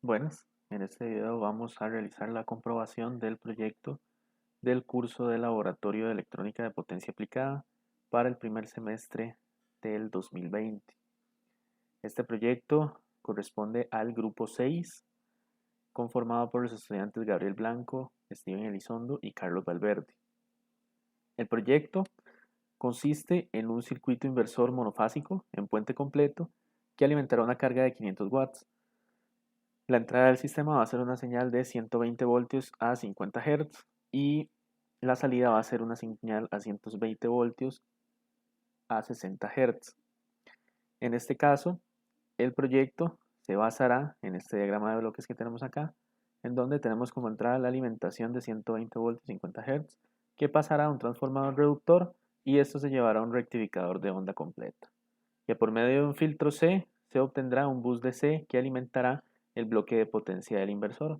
Buenas, en este video vamos a realizar la comprobación del proyecto del curso de Laboratorio de Electrónica de Potencia Aplicada para el primer semestre del 2020. Este proyecto corresponde al grupo 6, conformado por los estudiantes Gabriel Blanco, Steven Elizondo y Carlos Valverde. El proyecto consiste en un circuito inversor monofásico en puente completo que alimentará una carga de 500 watts. La entrada del sistema va a ser una señal de 120 voltios a 50 Hz y la salida va a ser una señal a 120 voltios a 60 Hz. En este caso, el proyecto se basará en este diagrama de bloques que tenemos acá, en donde tenemos como entrada la alimentación de 120 voltios 50 Hz, que pasará a un transformador reductor y esto se llevará a un rectificador de onda completa. Y por medio de un filtro C se obtendrá un bus DC que alimentará el bloque de potencia del inversor,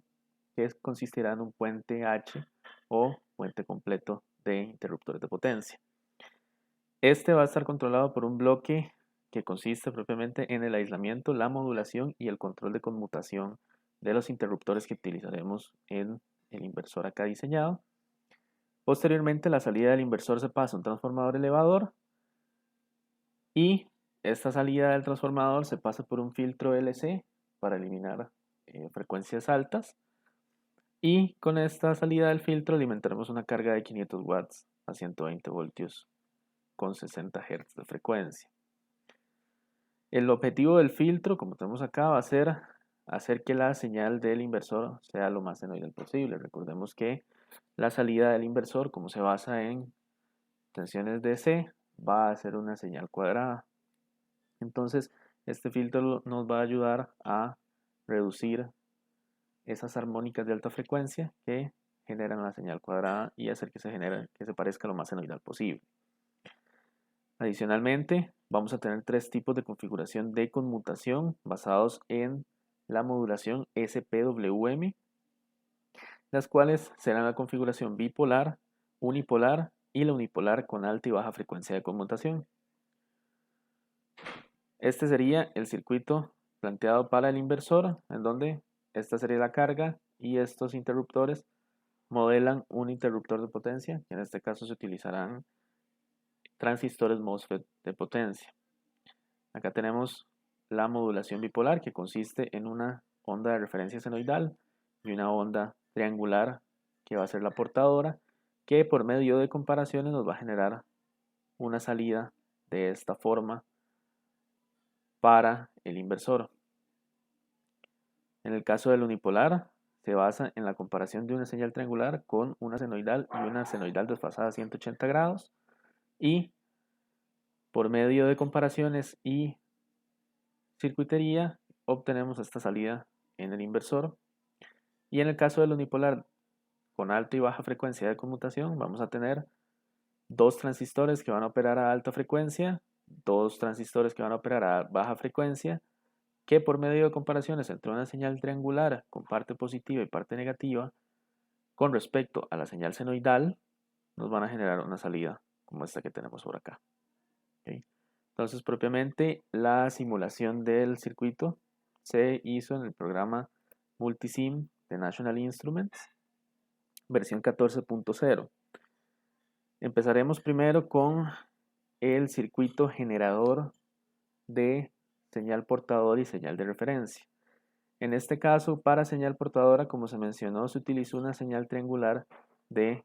que consistirá en un puente H o puente completo de interruptores de potencia. Este va a estar controlado por un bloque que consiste propiamente en el aislamiento, la modulación y el control de conmutación de los interruptores que utilizaremos en el inversor acá diseñado. Posteriormente, la salida del inversor se pasa a un transformador elevador y esta salida del transformador se pasa por un filtro LC para eliminar frecuencias altas. Y con esta salida del filtro alimentaremos una carga de 500 watts a 120 voltios con 60 Hz de frecuencia. El objetivo del filtro, como tenemos acá, va a ser hacer que la señal del inversor sea lo más senoidal posible. Recordemos que la salida del inversor, como se basa en tensiones DC, va a ser una señal cuadrada. Entonces, este filtro nos va a ayudar a reducir esas armónicas de alta frecuencia que generan la señal cuadrada y hacer que se parezca lo más senoidal posible. Adicionalmente, vamos a tener tres tipos de configuración de conmutación basados en la modulación SPWM, las cuales serán la configuración bipolar, unipolar y la unipolar con alta y baja frecuencia de conmutación. Este sería el circuito planteado para el inversor, en donde esta sería la carga y estos interruptores modelan un interruptor de potencia, que en este caso se utilizarán transistores MOSFET de potencia. Acá tenemos la modulación bipolar, que consiste en una onda de referencia senoidal y una onda triangular, que va a ser la portadora, que por medio de comparaciones nos va a generar una salida de esta forma para el inversor. En el caso del unipolar, se basa en la comparación de una señal triangular con una senoidal y una senoidal desfasada a 180 grados, y por medio de comparaciones y circuitería obtenemos esta salida en el inversor. Y en el caso del unipolar con alta y baja frecuencia de conmutación, vamos a tener dos transistores que van a operar a alta frecuencia, dos transistores que van a operar a baja frecuencia, que por medio de comparaciones entre una señal triangular con parte positiva y parte negativa con respecto a la señal senoidal, nos van a generar una salida como esta que tenemos por acá. ¿Okay? Entonces, propiamente la simulación del circuito se hizo en el programa Multisim de National Instruments, versión 14.0. Empezaremos primero con el circuito generador de señal portadora y señal de referencia. En este caso, para señal portadora, como se mencionó, se utilizó una señal triangular de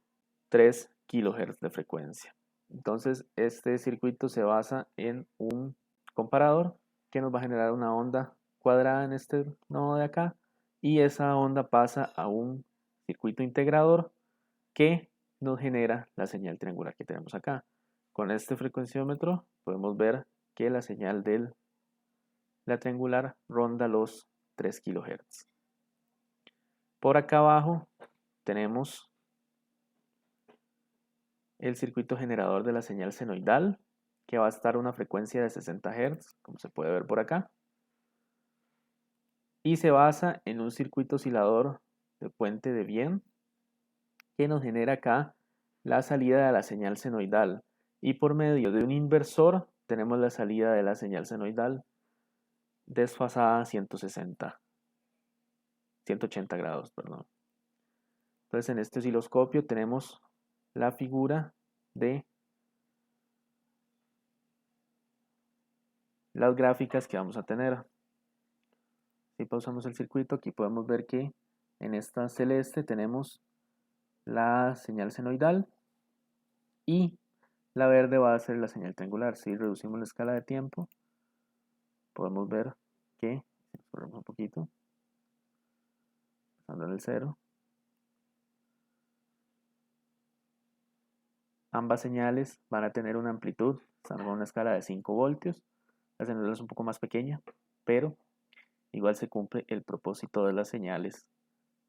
3 kHz de frecuencia. Entonces, este circuito se basa en un comparador que nos va a generar una onda cuadrada en este nodo de acá, y esa onda pasa a un circuito integrador que nos genera la señal triangular que tenemos acá. Con este frecuenciómetro podemos ver que la señal de la triangular ronda los 3 kHz. Por acá abajo tenemos el circuito generador de la señal senoidal, que va a estar a una frecuencia de 60 Hz, como se puede ver por acá, y se basa en un circuito oscilador de puente de Wien, que nos genera acá la salida de la señal senoidal, y por medio de un inversor tenemos la salida de la señal senoidal desfasada a 160 180 grados, perdón. Entonces en este osciloscopio tenemos la figura de las gráficas que vamos a tener. Si pausamos el circuito, aquí podemos ver que en esta celeste tenemos la señal senoidal y la verde va a ser la señal triangular. Si reducimos la escala de tiempo, podemos ver que, corremos un poquito, pasando en el 0, ambas señales van a tener una amplitud, estamos en una escala de 5 voltios, la senoidal es un poco más pequeña, pero igual se cumple el propósito de las señales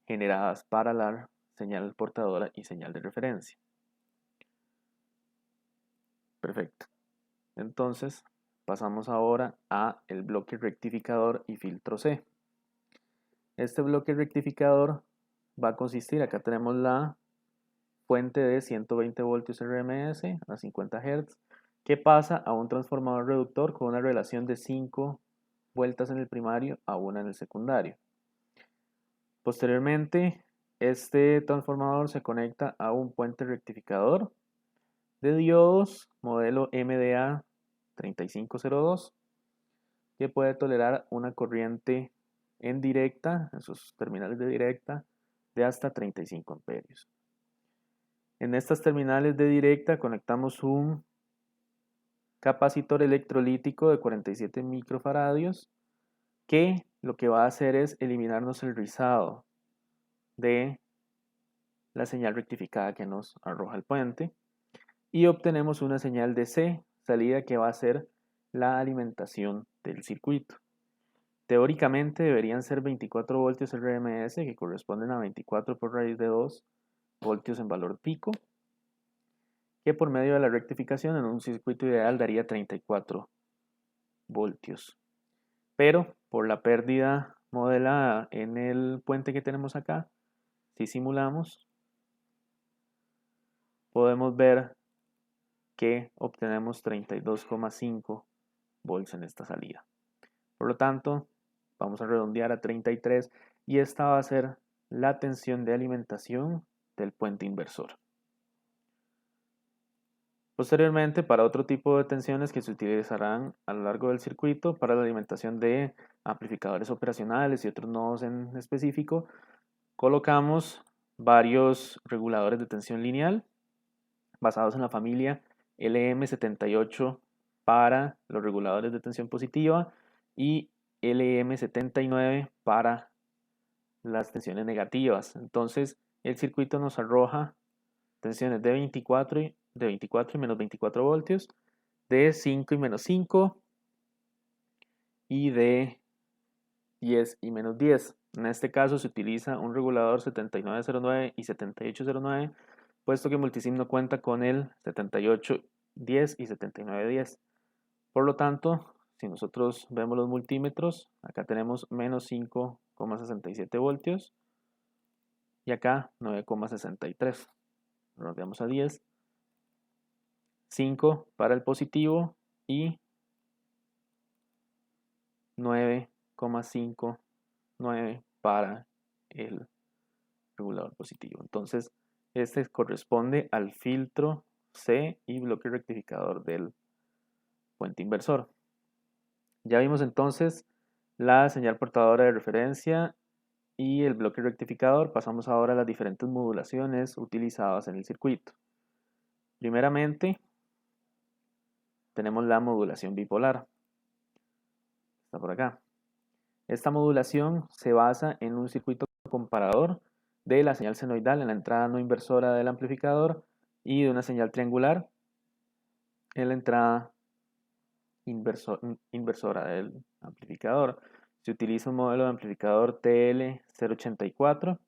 generadas para la señal portadora y señal de referencia. Perfecto. Entonces, pasamos ahora a el bloque rectificador y filtro C. Este bloque rectificador va a consistir, acá tenemos la fuente de 120 voltios RMS a 50 Hz, que pasa a un transformador reductor con una relación de 5 vueltas en el primario a 1 en el secundario. Posteriormente, este transformador se conecta a un puente rectificador de diodos modelo MDA 3502 que puede tolerar una corriente en directa, en sus terminales de directa, de hasta 35 amperios. En estas terminales de directa conectamos un capacitor electrolítico de 47 microfaradios que lo que va a hacer es eliminarnos el rizado de la señal rectificada que nos arroja el puente y obtenemos una señal de C, salida que va a ser la alimentación del circuito. Teóricamente deberían ser 24 voltios RMS que corresponden a 24 por raíz de 2 voltios en valor pico, que por medio de la rectificación en un circuito ideal daría 34 voltios. Pero por la pérdida modelada en el puente que tenemos acá, si simulamos, podemos ver que obtenemos 32,5 volts en esta salida. Por lo tanto, vamos a redondear a 33 y esta va a ser la tensión de alimentación del puente inversor. Posteriormente, para otro tipo de tensiones que se utilizarán a lo largo del circuito para la alimentación de amplificadores operacionales y otros nodos en específico, colocamos varios reguladores de tensión lineal basados en la familia LM78 para los reguladores de tensión positiva y LM79 para las tensiones negativas. Entonces, el circuito nos arroja tensiones de 24 y menos 24 voltios, de 5 y menos 5 y de 10 y menos 10. En este caso se utiliza un regulador 7909 y 7809, puesto que Multisim no cuenta con el 7810 y 7910. Por lo tanto, si nosotros vemos los multímetros, acá tenemos menos 5,67 voltios y acá 9,63. Rodeamos a 10. 5 para el positivo y 9,59 para el regulador positivo. Entonces, este corresponde al filtro C y bloque rectificador del puente inversor. Ya vimos entonces la señal portadora de referencia y el bloque rectificador. Pasamos ahora a las diferentes modulaciones utilizadas en el circuito. Primeramente, tenemos la modulación bipolar. Está por acá. Esta modulación se basa en un circuito comparador de la señal senoidal en la entrada no inversora del amplificador y de una señal triangular en la entrada inversora del amplificador. Se utiliza un modelo de amplificador TL084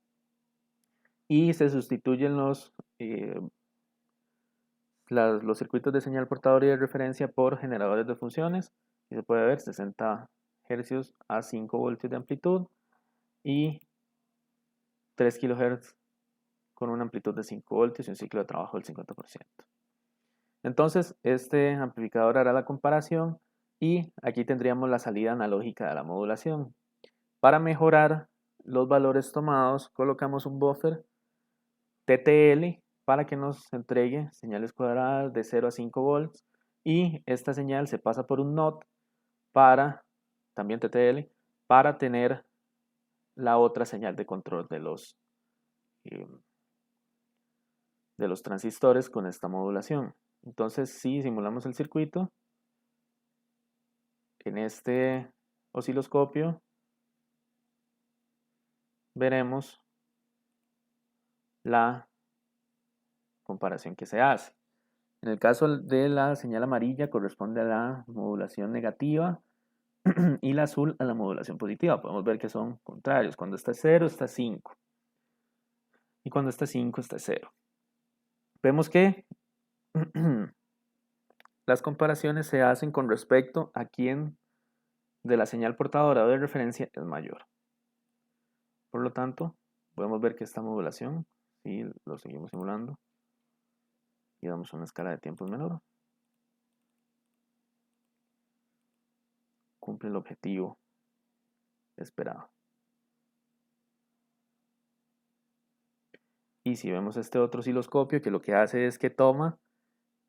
y se sustituyen los circuitos de señal portadora y de referencia por generadores de funciones. Y se puede ver 60 Hz a 5 voltios de amplitud y 3 kHz con una amplitud de 5 voltios y un ciclo de trabajo del 50%. Entonces, este amplificador hará la comparación y aquí tendríamos la salida analógica de la modulación. Para mejorar los valores tomados, colocamos un buffer TTL para que nos entregue señales cuadradas de 0 a 5 volts y esta señal se pasa por un NOT para, también TTL, para tener la otra señal de control eh, de los transistores con esta modulación. Entonces, si simulamos el circuito, en este osciloscopio veremos la comparación que se hace. En el caso de la señal amarilla corresponde a la modulación negativa y la azul a la modulación positiva. Podemos ver que son contrarios. Cuando está 0 está 5 y cuando está 5 está 0. Vemos que las comparaciones se hacen con respecto a quién de la señal portadora de referencia es mayor. Por lo tanto, podemos ver que esta modulación, si lo seguimos simulando y damos una escala de tiempos menor, cumple el objetivo esperado. Y si vemos este otro osciloscopio, que lo que hace es que toma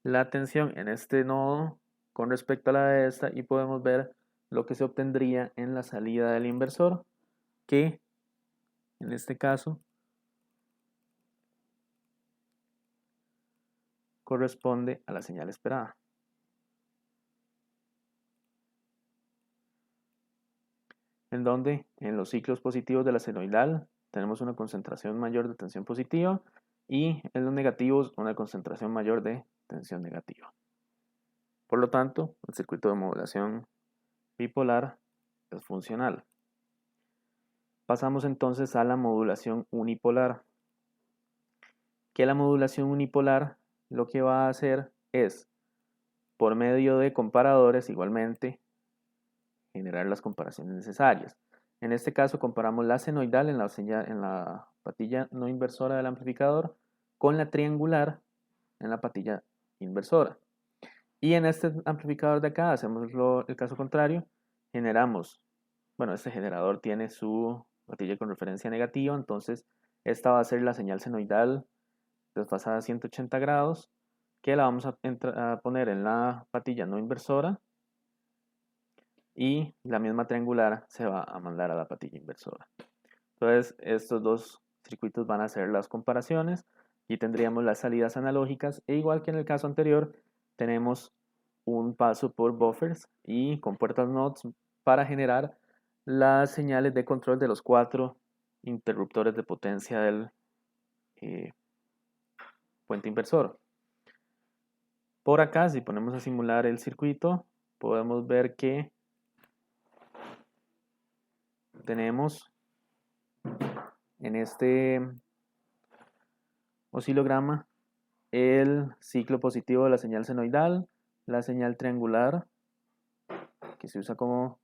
la tensión en este nodo con respecto a la de esta y podemos ver lo que se obtendría en la salida del inversor, que en este caso corresponde a la señal esperada. En donde en los ciclos positivos de la senoidal tenemos una concentración mayor de tensión positiva y en los negativos una concentración mayor de tensión negativa. Por lo tanto, el circuito de modulación bipolar es funcional. Pasamos entonces a la modulación unipolar. Que la modulación unipolar lo que va a hacer es, por medio de comparadores, igualmente, generar las comparaciones necesarias. En este caso comparamos la senoidal en la patilla no inversora del amplificador con la triangular en la patilla inversora. Y en este amplificador de acá hacemos el caso contrario, generamos, bueno, este generador tiene su patilla con referencia negativa, entonces esta va a ser la señal senoidal desfasada a 180 grados, que la vamos a poner en la patilla no inversora y la misma triangular se va a mandar a la patilla inversora. Entonces estos dos circuitos van a hacer las comparaciones y tendríamos las salidas analógicas e igual que en el caso anterior tenemos un paso por buffers y con puertas NOTs para generar las señales de control de los 4 interruptores de potencia del puente inversor. Por acá, si ponemos a simular el circuito, podemos ver que tenemos en este oscilograma el ciclo positivo de la señal senoidal, la señal triangular que se usa como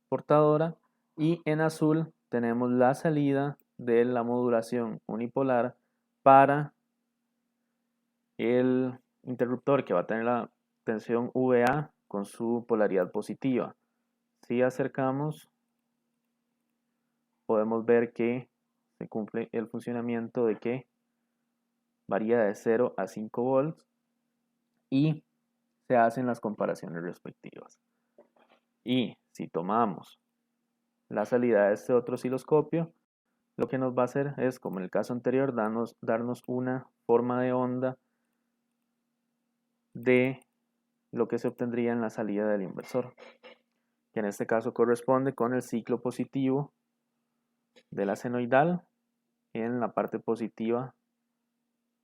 portadora y en azul tenemos la salida de la modulación unipolar para el interruptor que va a tener la tensión VA con su polaridad positiva. Si acercamos, podemos ver que se cumple el funcionamiento de que varía de 0 a 5 volts y se hacen las comparaciones respectivas. Y si tomamos la salida de este otro osciloscopio, lo que nos va a hacer es, como en el caso anterior, darnos una forma de onda de lo que se obtendría en la salida del inversor, que en este caso corresponde con el ciclo positivo de la senoidal en la parte positiva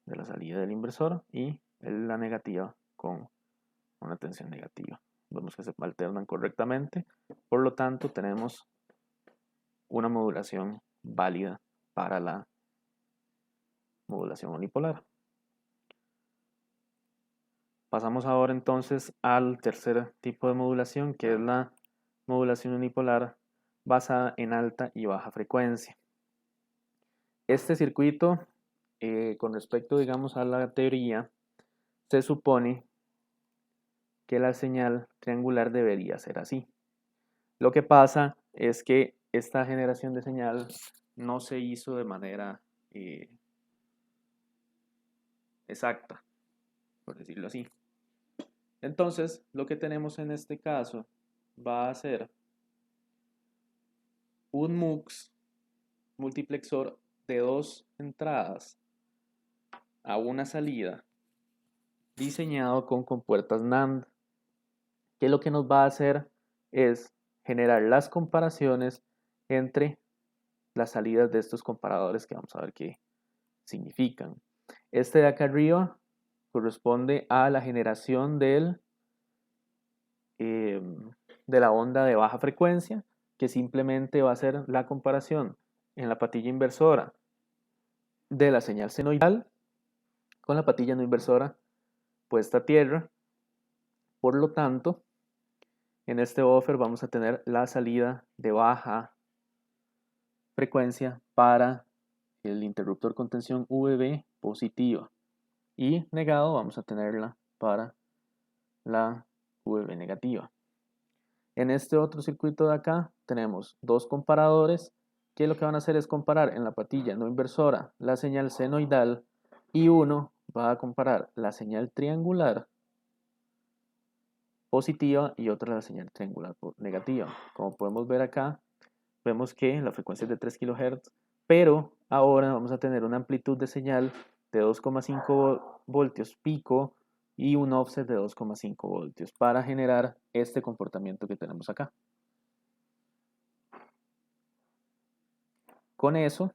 de la salida del inversor y la negativa con una tensión negativa. Vemos que se alternan correctamente, por lo tanto tenemos una modulación válida para la modulación unipolar. Pasamos ahora entonces al tercer tipo de modulación, que es la modulación unipolar basada en alta y baja frecuencia. Este circuito, con respecto, digamos, a la teoría, se supone que la señal triangular debería ser así. Lo que pasa es que esta generación de señal no se hizo de manera exacta, por decirlo así. Entonces, lo que tenemos en este caso va a ser un MUX multiplexor de 2 entradas a una salida diseñado con compuertas NAND, que lo que nos va a hacer es generar las comparaciones entre las salidas de estos comparadores que vamos a ver qué significan. Este de acá arriba corresponde a la generación de la onda de baja frecuencia, que simplemente va a ser la comparación en la patilla inversora de la señal senoidal con la patilla no inversora puesta a tierra. Por lo tanto, en este buffer vamos a tener la salida de baja frecuencia para el interruptor con tensión VB positiva, y negado vamos a tenerla para la VB negativa. En este otro circuito de acá tenemos dos comparadores que lo que van a hacer es comparar en la patilla no inversora la señal senoidal, y uno va a comparar la señal triangular positiva y otra la señal triangular negativa. Como podemos ver acá, vemos que la frecuencia es de 3 kHz, pero ahora vamos a tener una amplitud de señal de 2,5 voltios pico y un offset de 2,5 voltios para generar este comportamiento que tenemos acá. Con eso,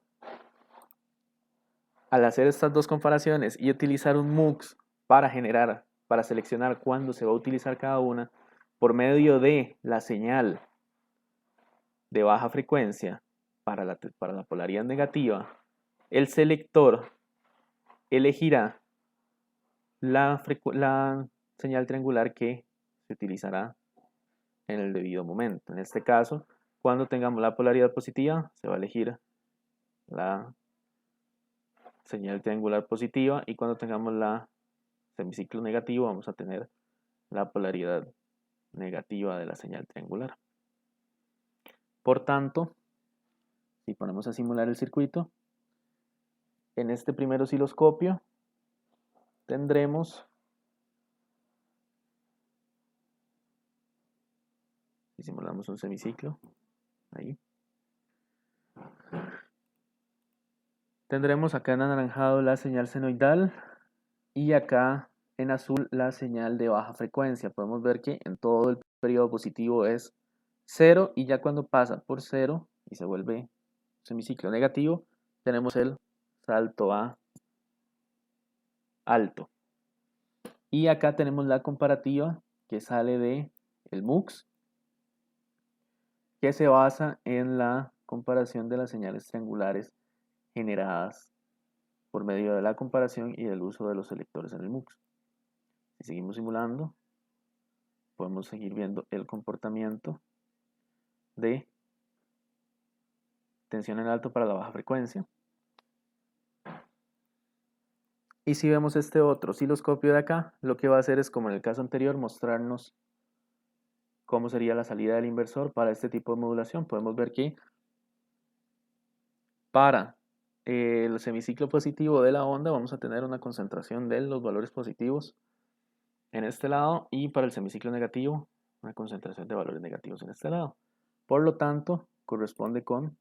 al hacer estas dos comparaciones y utilizar un MUX para seleccionar cuándo se va a utilizar cada una, por medio de la señal de baja frecuencia para la polaridad negativa, el selector elegirá la señal triangular que se utilizará en el debido momento. En este caso, cuando tengamos la polaridad positiva, se va a elegir la señal triangular positiva, y cuando tengamos la semiciclo negativo vamos a tener la polaridad negativa de la señal triangular. Por tanto, si ponemos a simular el circuito, en este primer osciloscopio tendremos, si simulamos un semiciclo, ahí, tendremos acá en anaranjado la señal senoidal y acá en azul la señal de baja frecuencia. Podemos ver que en todo el periodo positivo es 0, y ya cuando pasa por 0 y se vuelve semiciclo negativo, tenemos el salto a alto. Y acá tenemos la comparativa que sale de el MUX, que se basa en la comparación de las señales triangulares generadas por medio de la comparación y del uso de los selectores en el MUX. Si seguimos simulando, podemos seguir viendo el comportamiento de tensión en alto para la baja frecuencia. Y si vemos este otro osciloscopio de acá, lo que va a hacer es, como en el caso anterior, mostrarnos cómo sería la salida del inversor para este tipo de modulación. Podemos ver que para el semiciclo positivo de la onda vamos a tener una concentración de los valores positivos en este lado, y para el semiciclo negativo una concentración de valores negativos en este lado. Por lo tanto, corresponde con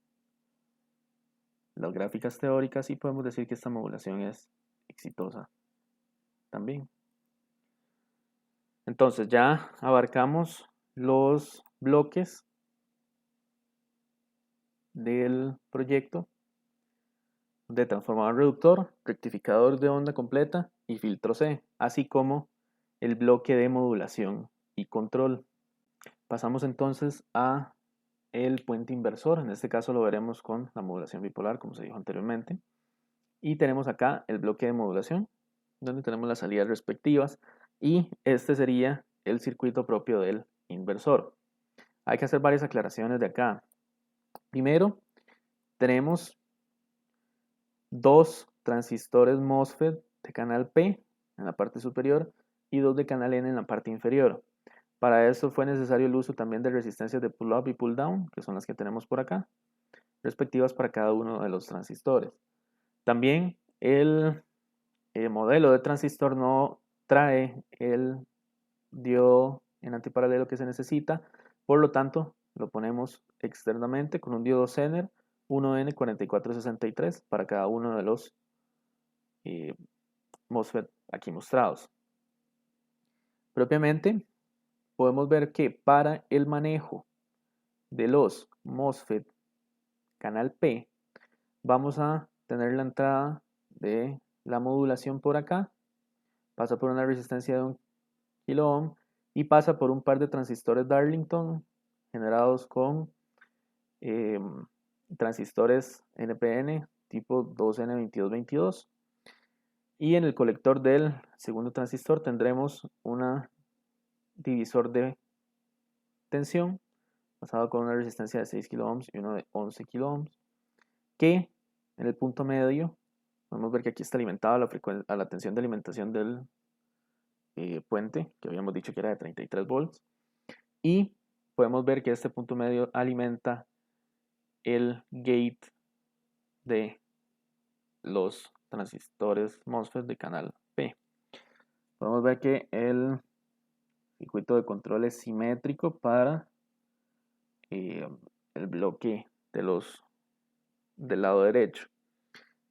las gráficas teóricas, y podemos decir que esta modulación es exitosa también. Entonces ya abarcamos los bloques del proyecto de transformador reductor, rectificador de onda completa y filtro C, así como el bloque de modulación y control. Pasamos entonces a el puente inversor. En este caso lo veremos con la modulación bipolar, como se dijo anteriormente. Y tenemos acá el bloque de modulación, donde tenemos las salidas respectivas, y este sería el circuito propio del inversor. Hay que hacer varias aclaraciones de acá. Primero, tenemos dos transistores MOSFET de canal P en la parte superior y dos de canal N en la parte inferior. Para eso fue necesario el uso también de resistencias de pull-up y pull-down, que son las que tenemos por acá, respectivas para cada uno de los transistores. También el modelo de transistor no trae el diodo en antiparalelo que se necesita, por lo tanto lo ponemos externamente con un diodo Zener 1N4463 para cada uno de los MOSFET aquí mostrados. Propiamente podemos ver que para el manejo de los MOSFET canal P vamos a tener la entrada de la modulación por acá, pasa por una resistencia de 1 kilo ohm y pasa por un par de transistores Darlington generados con transistores NPN tipo 2N2222, y en el colector del segundo transistor tendremos un divisor de tensión basado con una resistencia de 6 kilo ohms y uno de 11 kilo ohms, que en el punto medio podemos ver que aquí está alimentado a la tensión de alimentación del puente, que habíamos dicho que era de 33 volts, y podemos ver que este punto medio alimenta el gate de los transistores MOSFET de canal P. Podemos ver que el circuito de control es simétrico para el bloque del lado derecho.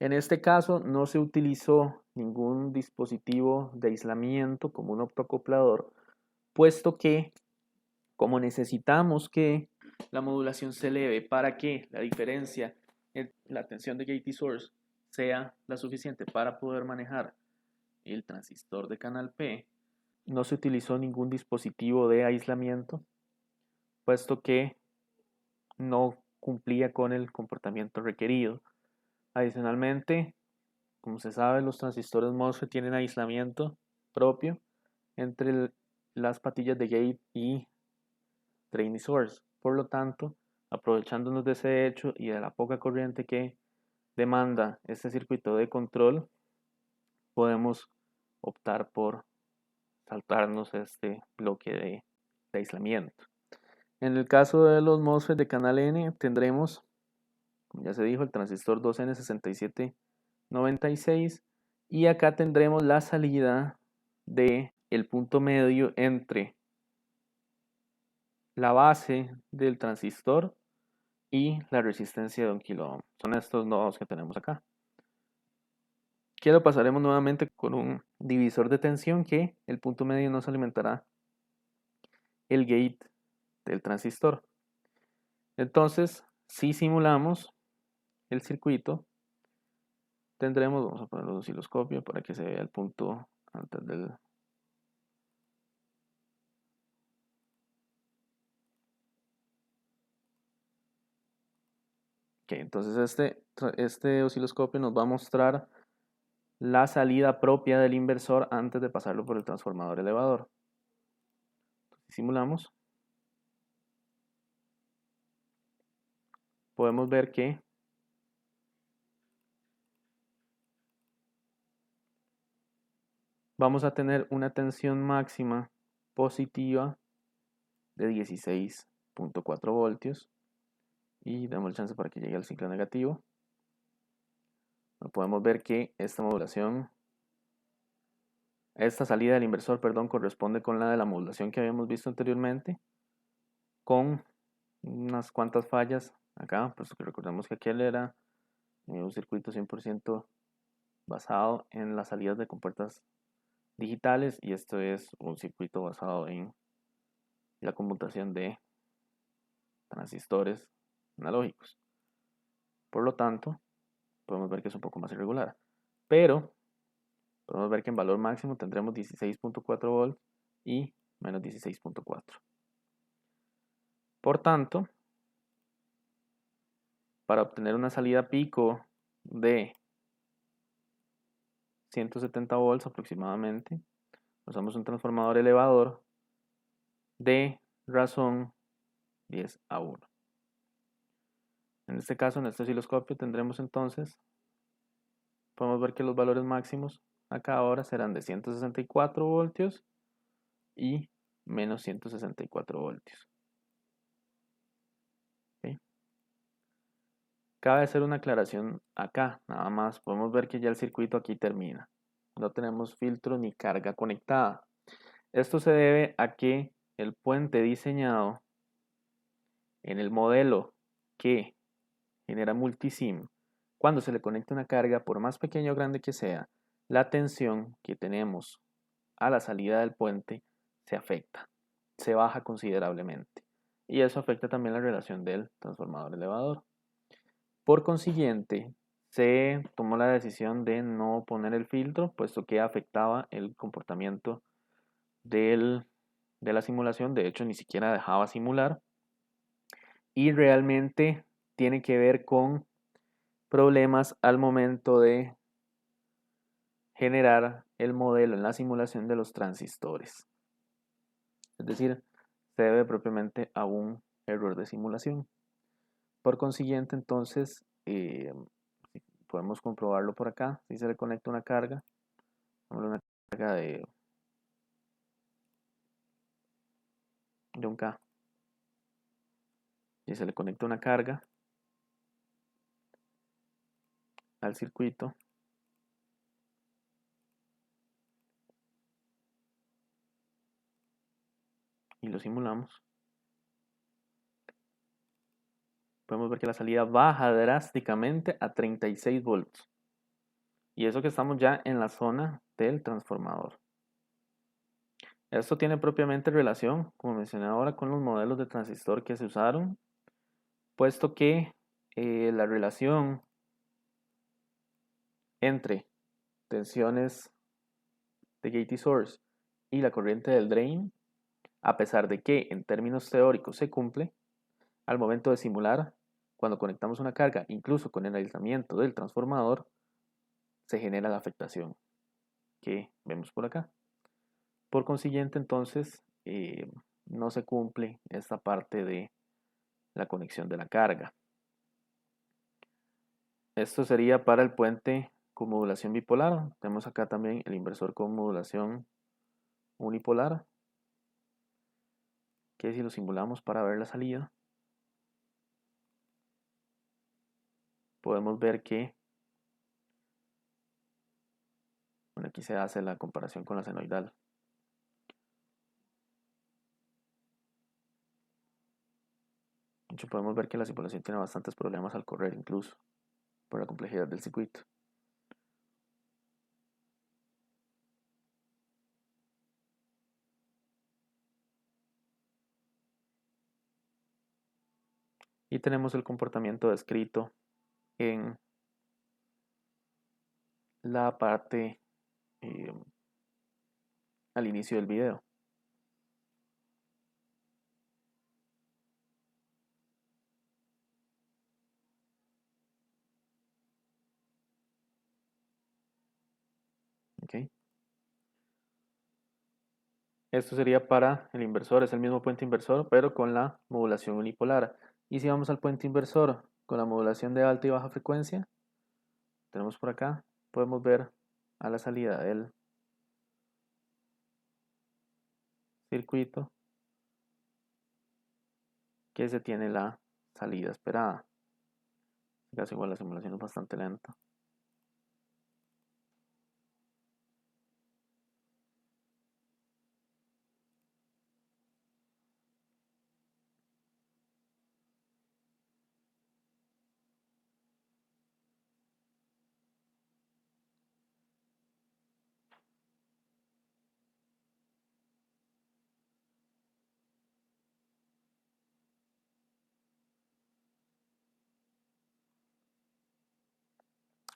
En este caso no se utilizó ningún dispositivo de aislamiento como un optoacoplador, puesto que como necesitamos que la modulación se eleve para que la diferencia en la tensión de gate y source sea la suficiente para poder manejar el transistor de canal P, no se utilizó ningún dispositivo de aislamiento, puesto que no cumplía con el comportamiento requerido. Adicionalmente, como se sabe, los transistores MOSFET tienen aislamiento propio entre las patillas de gate y drain y source. Por lo tanto, aprovechándonos de ese hecho y de la poca corriente que demanda este circuito de control, podemos optar por saltarnos este bloque de aislamiento. En el caso de los MOSFET de canal N tendremos, como ya se dijo, el transistor 2N6796, y acá tendremos la salida de el punto medio entre la base del transistor y la resistencia de 1 kilo ohm. Son estos nodos que tenemos acá. Que lo pasaremos nuevamente con un divisor de tensión que el punto medio nos alimentará el gate del transistor. Entonces, si simulamos el circuito, tendremos, vamos a poner los osciloscopios para que se vea el punto antes del... Ok, entonces este osciloscopio nos va a mostrar la salida propia del inversor antes de pasarlo por el transformador elevador. Simulamos. Podemos ver que vamos a tener una tensión máxima positiva de 16.4 voltios y damos el chance para que llegue al ciclo negativo. Podemos ver que esta modulación, esta salida del inversor, perdón, corresponde con la de la modulación que habíamos visto anteriormente, con unas cuantas fallas acá, pues que recordemos que aquel era un circuito 100% basado en las salidas de compuertas digitales, y esto es un circuito basado en la conmutación de transistores analógicos. Por lo tanto, podemos ver que es un poco más irregular, pero podemos ver que en valor máximo tendremos 16.4 volts y menos 16.4. Por tanto, para obtener una salida pico de 170 volts aproximadamente, usamos un transformador elevador de razón 10 a 1. En este caso, en este osciloscopio tendremos entonces, podemos ver que los valores máximos acá ahora serán de 164 voltios y menos 164 voltios. ¿Ok? Cabe hacer una aclaración acá, nada más. Podemos ver que ya el circuito aquí termina. No tenemos filtro ni carga conectada. Esto se debe a que el puente diseñado en el modelo que genera multisim, cuando se le conecta una carga, por más pequeña o grande que sea, la tensión que tenemos a la salida del puente se afecta, se baja considerablemente. Y eso afecta también la relación del transformador elevador. Por consiguiente, se tomó la decisión de no poner el filtro, puesto que afectaba el comportamiento de la simulación. De hecho, ni siquiera dejaba simular. Y realmente tiene que ver con problemas al momento de generar el modelo en la simulación de los transistores. Es decir, se debe propiamente a un error de simulación. Por consiguiente, entonces, podemos comprobarlo por acá. Si se le conecta una carga, una carga de un K. Si se le conecta una carga al circuito, y lo simulamos, podemos ver que la salida baja drásticamente a 36 volts. Y eso que estamos ya en la zona del transformador. Esto tiene propiamente relación, como mencioné ahora, con los modelos de transistor que se usaron, puesto que la relación entre tensiones de gate y source y la corriente del drain, a pesar de que en términos teóricos se cumple, al momento de simular, cuando conectamos una carga, incluso con el aislamiento del transformador, se genera la afectación que vemos por acá. Por consiguiente, entonces, no se cumple esta parte de la conexión de la carga. Esto sería para el puente con modulación bipolar. Tenemos acá también el inversor con modulación unipolar, que si lo simulamos para ver la salida, podemos ver que, bueno, aquí se hace la comparación con la senoidal. De hecho, podemos ver que la simulación tiene bastantes problemas al correr, incluso por la complejidad del circuito. Y tenemos el comportamiento descrito en la parte al inicio del video. ¿Okay? Esto sería para el inversor, es el mismo puente inversor, pero con la modulación unipolar. Y si vamos al puente inversor con la modulación de alta y baja frecuencia, tenemos por acá, podemos ver a la salida del circuito que se tiene la salida esperada. Casi igual la simulación es bastante lenta.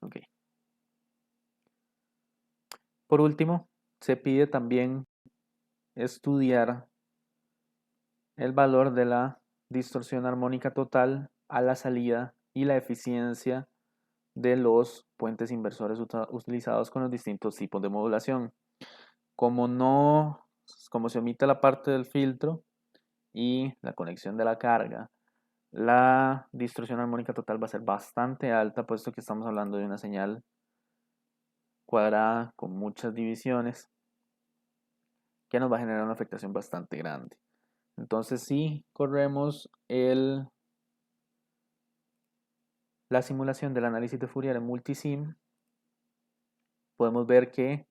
Okay. Por último, se pide también estudiar el valor de la distorsión armónica total a la salida y la eficiencia de los puentes inversores utilizados con los distintos tipos de modulación. Como se omite la parte del filtro y la conexión de la carga, la distorsión armónica total va a ser bastante alta, puesto que estamos hablando de una señal cuadrada con muchas divisiones. que nos va a generar una afectación bastante grande. Entonces, si corremos la simulación del análisis de Fourier en multisim, podemos ver que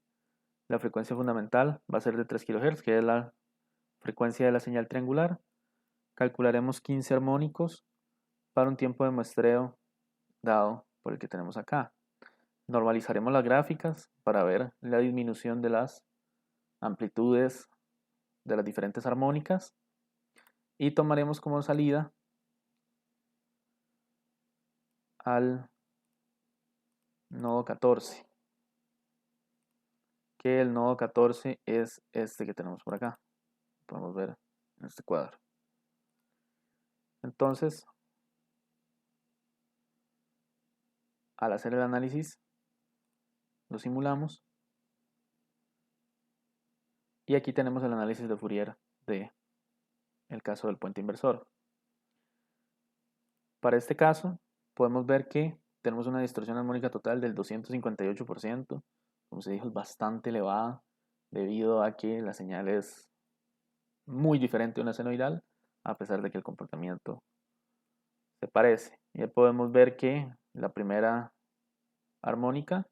la frecuencia fundamental va a ser de 3 kHz, que es la frecuencia de la señal triangular. Calcularemos 15 armónicos para un tiempo de muestreo dado por el que tenemos acá. Normalizaremos las gráficas para ver la disminución de las amplitudes de las diferentes armónicas y tomaremos como salida al nodo 14, que el nodo 14 es este que tenemos por acá. Podemos ver en este cuadro. Entonces, al hacer el análisis, lo simulamos y aquí tenemos el análisis de Fourier de el caso del puente inversor. Para este caso, podemos ver que tenemos una distorsión armónica total del 258%, como se dijo, es bastante elevada debido a que la señal es muy diferente de una senoidal, a pesar de que el comportamiento se parece. Ya podemos ver que la primera armónica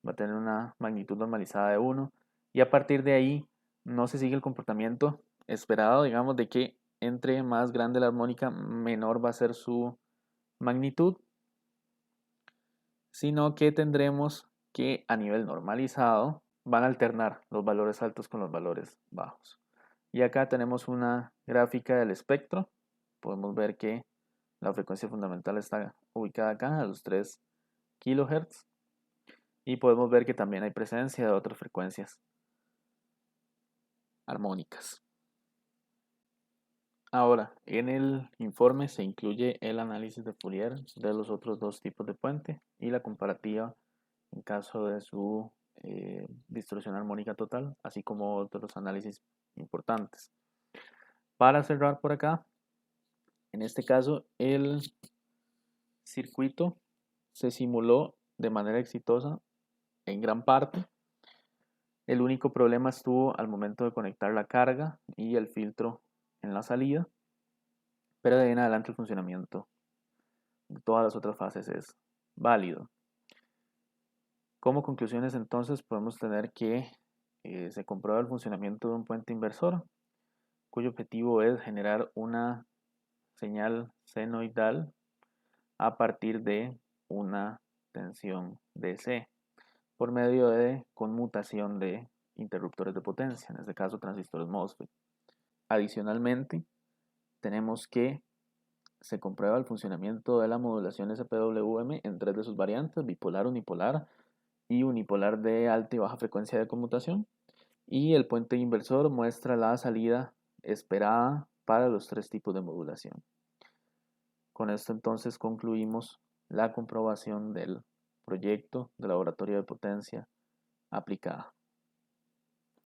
va a tener una magnitud normalizada de 1 y a partir de ahí no se sigue el comportamiento esperado, digamos, de que entre más grande la armónica, menor va a ser su magnitud, sino que tendremos que a nivel normalizado van a alternar los valores altos con los valores bajos. Y acá tenemos una gráfica del espectro. Podemos ver que la frecuencia fundamental está ubicada acá a los 3 kHz y podemos ver que también hay presencia de otras frecuencias armónicas. Ahora, en el informe se incluye el análisis de Fourier de los otros dos tipos de puente y la comparativa en caso de su distorsión armónica total, así como otros análisis importantes. Para cerrar por acá, en este caso el circuito se simuló de manera exitosa en gran parte. El único problema estuvo al momento de conectar la carga y el filtro en la salida, pero de ahí en adelante el funcionamiento de todas las otras fases es válido. Como conclusiones entonces podemos tener que se comprueba el funcionamiento de un puente inversor, cuyo objetivo es generar una señal senoidal a partir de una tensión DC por medio de conmutación de interruptores de potencia, en este caso transistores MOSFET. Adicionalmente, tenemos que se comprueba el funcionamiento de la modulación SPWM en tres de sus variantes, bipolar, unipolar y unipolar de alta y baja frecuencia de conmutación. Y el puente inversor muestra la salida esperada para los tres tipos de modulación. Con esto entonces concluimos la comprobación del proyecto de laboratorio de potencia aplicada.